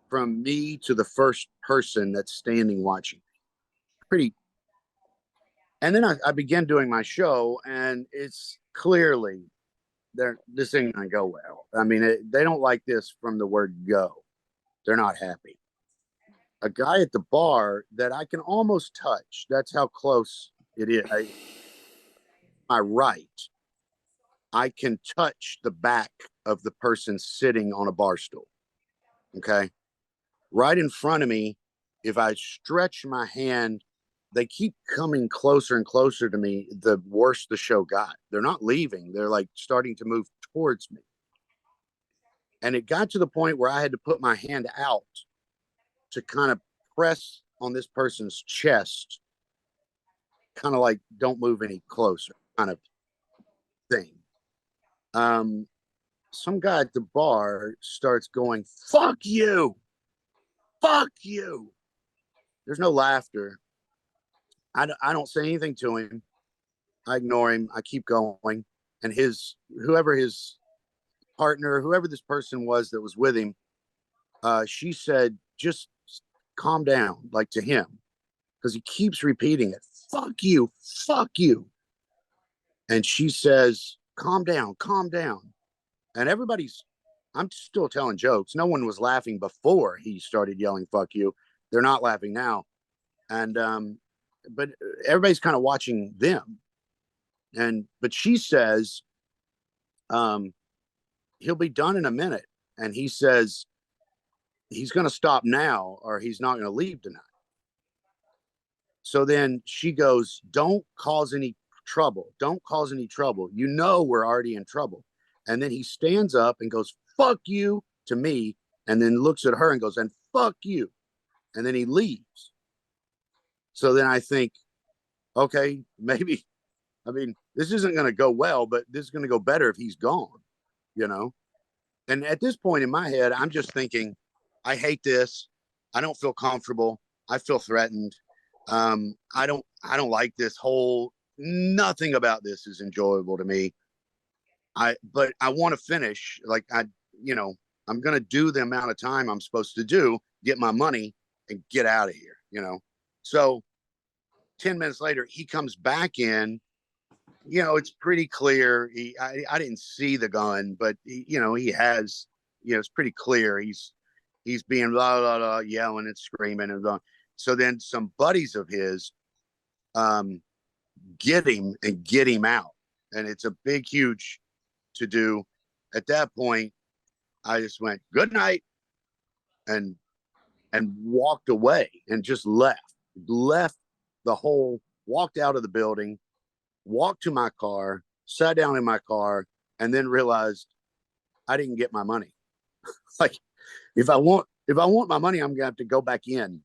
Speaker 2: from me to the first person that's standing watching. Pretty. And then I began doing my show, and it's clearly this ain't gonna go well. I mean, they don't like this from the word go. They're not happy. A guy at the bar that I can almost touch. That's how close it is. My right, I can touch the back of the person sitting on a bar stool. Okay, right in front of me. If I stretch my hand they keep coming closer and closer to me, the worse the show got. They're not leaving. They're like starting to move towards me. And it got to the point where I had to put my hand out to kind of press on this person's chest, kind of like, don't move any closer kind of thing. Um, some guy at the bar starts going, fuck you, fuck you. There's no laughter. I don't say anything to him. I ignore him. I keep going. And whoever his partner, whoever this person was that was with him, she said, just calm down, like to him, because he keeps repeating it. Fuck you, fuck you. And she says, calm down, calm down. And I'm still telling jokes. No one was laughing before he started yelling, fuck you. They're not laughing now. And, but everybody's kind of watching them. But she says, he'll be done in a minute. And he says, he's going to stop now or he's not going to leave tonight. So then she goes, don't cause any trouble. Don't cause any trouble. You know, we're already in trouble. And then he stands up and goes, fuck you to me. And then looks at her and goes, and fuck you. And then he leaves. So then I think, okay, maybe, I mean, this isn't going to go well, but this is going to go better if he's gone, you know? And at this point in my head, I'm just thinking, I hate this. I don't feel comfortable. I feel threatened. I don't like this whole, nothing about this is enjoyable to me. But I want to finish. Like I'm going to do the amount of time I'm supposed to do, get my money and get out of here, So 10 minutes later, he comes back in, it's pretty clear. I didn't see the gun, but he has, it's pretty clear. He's being blah, blah, blah, yelling and screaming and blah. So then some buddies of his, get him out. And it's a big, huge to do. At that point, I just went, good night. And walked away and just left walked out of the building, walked to my car, sat down in my car, and then realized I didn't get my money. Like if I want my money, I'm gonna have to go back in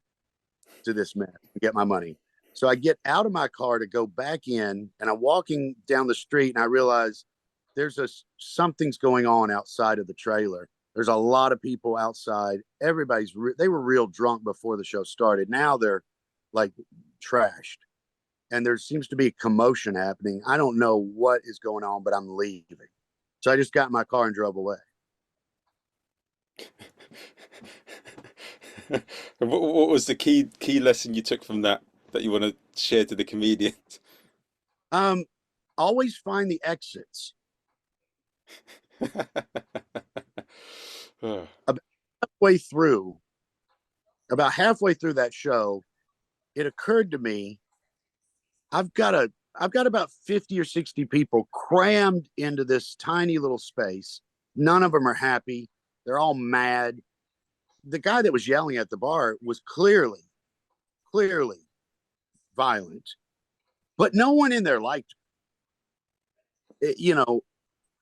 Speaker 2: to this mess and get my money. So I get out of my car to go back in, and I'm walking down the street, and I realize something's going on outside of the trailer. There's a lot of people outside. They were real drunk before the show started. Now they're like trashed. And there seems to be a commotion happening. I don't know what is going on, but I'm leaving. So I just got in my car and drove away.
Speaker 1: What was the key lesson you took from that you want to share to the comedians?
Speaker 2: Always find the exits. About halfway through that show, it occurred to me, I've got about 50 or 60 people crammed into this tiny little space. None of them are happy. They're all mad. The guy that was yelling at the bar was clearly violent, but no one in there liked him.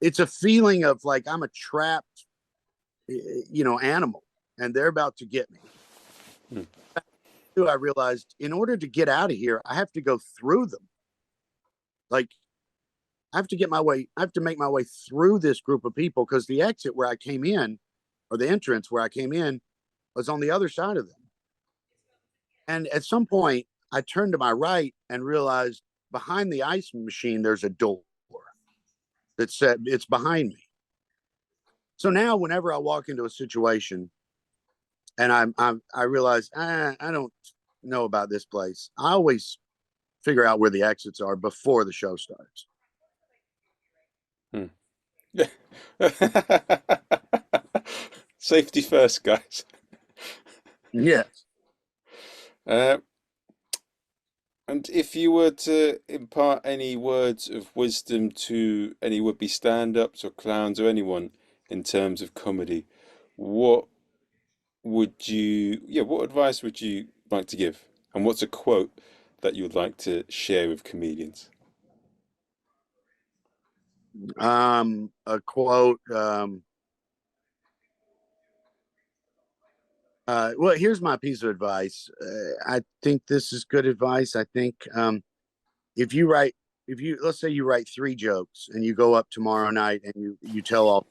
Speaker 2: It's a feeling of like I'm a trapped, animal, and they're about to get me. I realized in order to get out of here, I have to go through them. Like I have to make my way through this group of people, because the exit where I came in, or the entrance where I came in, was on the other side of them. And at some point, I turned to my right and realized behind the ice machine, there's a door that said it's behind me. So now whenever I walk into a situation and I realize I don't know about this place, I always figure out where the exits are before the show starts.
Speaker 1: Safety first, guys.
Speaker 2: Yes.
Speaker 1: And if you were to impart any words of wisdom to any would-be stand-ups or clowns or anyone in terms of comedy, what what advice would you like to give? And what's a quote that you would like to share with comedians?
Speaker 2: A quote. Well, here's my piece of advice. I think this is good advice. I think if you write, if you let's say you write three jokes and you go up tomorrow night and you tell all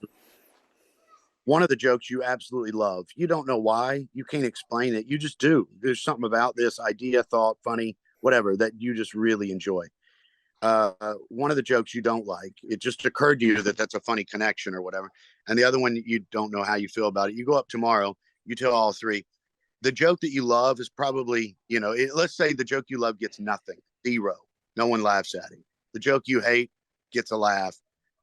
Speaker 2: one of the jokes you absolutely love. You don't know why. You can't explain it. You just do. There's something about this idea, thought, funny, whatever that you just really enjoy. One of the jokes you don't like, it just occurred to you that that's a funny connection or whatever. And the other one, you don't know how you feel about it. You go up tomorrow, you tell all three. The joke that you love is probably, let's say the joke you love gets nothing, zero. No one laughs at it. The joke you hate gets a laugh,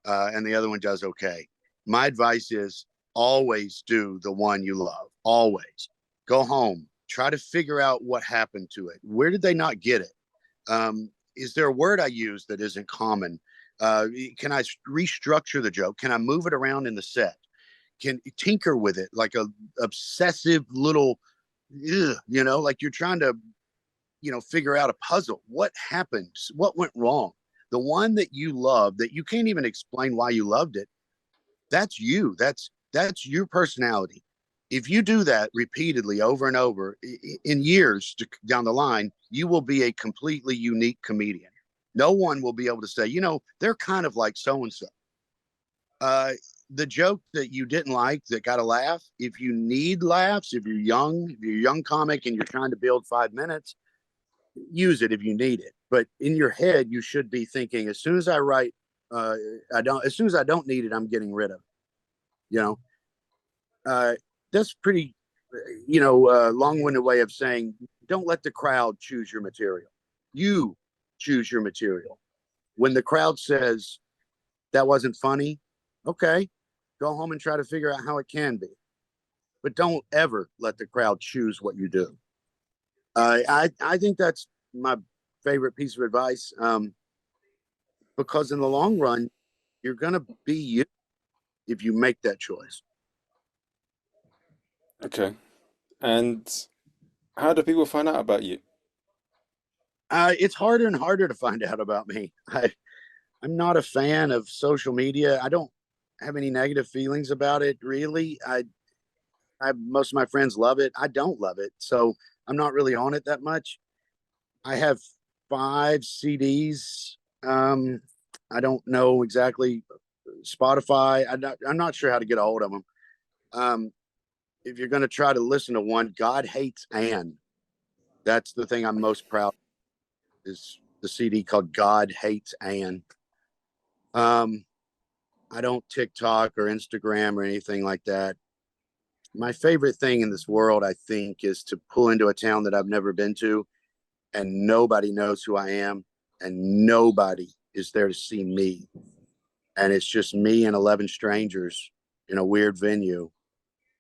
Speaker 2: and the other one does okay. My advice is always do the one you love. Always. Go home. Try to figure out what happened to it. Where did they not get it? Is there a word I use that isn't common? Can I restructure the joke? Can I move it around in the set? Can tinker with it like a obsessive little, like you're trying to, figure out a puzzle. What happened? What went wrong? The one that you love that you can't even explain why you loved it. That's you. That's your personality. If you do that repeatedly over and over in years down the line, you will be a completely unique comedian. No one will be able to say, they're kind of like so and so. The joke that you didn't like that got a laugh, if you need laughs, if you're a young comic and you're trying to build 5 minutes, use it if you need it. But in your head, you should be thinking, as soon as I write, as soon as I don't need it, I'm getting rid of it. That's pretty, long-winded way of saying, don't let the crowd choose your material. You choose your material. When the crowd says that wasn't funny, okay, go home and try to figure out how it can be. But don't ever let the crowd choose what you do. I think that's my favorite piece of advice, because in the long run, you're going to be you if you make that choice.
Speaker 1: Okay. And how do people find out about you?
Speaker 2: It's harder and harder to find out about me. I'm not a fan of social media. I don't have any negative feelings about it, really. Most of my friends love it. I don't love it, so I'm not really on it that much. I have 5 CDs. I don't know exactly Spotify. I'm not sure how to get a hold of them. If you're going to try to listen to one, God Hates Anne. That's the thing I'm most proud of, is the CD called God Hates Anne. I don't TikTok or Instagram or anything like that. My favorite thing in this world, I think, is to pull into a town that I've never been to and nobody knows who I am and nobody is there to see me. And it's just me and 11 strangers in a weird venue.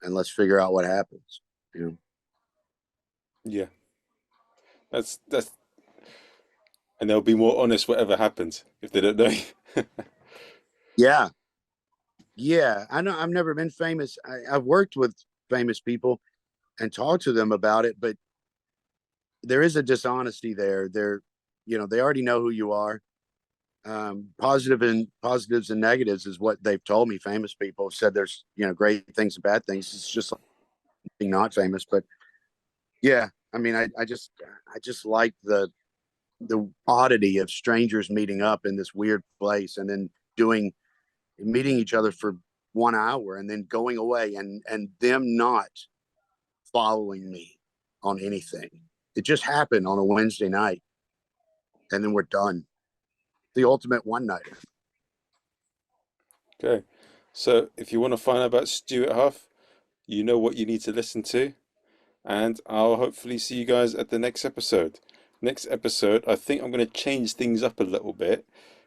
Speaker 2: And let's figure out what happens. You know?
Speaker 1: Yeah, that's, and they'll be more honest whatever happens if they don't know you.
Speaker 2: Yeah. Yeah. I know I've never been famous. I've worked with famous people and talked to them about it, but there is a dishonesty there. They already know who you are. Positives and negatives is what they've told me. Famous people have said there's, great things and bad things. It's just like being not famous, but yeah, I mean, I just like the oddity of strangers meeting up in this weird place and then meeting each other for 1 hour and then going away and them not following me on anything. It just happened on a Wednesday night and then we're done. The ultimate one nighter.
Speaker 1: Okay. So if you want to find out about Stewart Huff, you know what you need to listen to. And I'll hopefully see you guys at the next episode. Next episode, I think I'm going to change things up a little bit.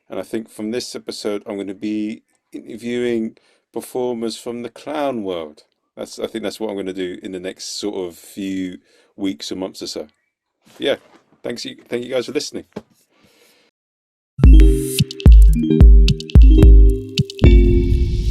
Speaker 1: And I think from this episode, I'm going to be interviewing performers from the clown world. I think that's what I'm going to do in the next sort of few weeks or months or so. Yeah, thank you guys for listening.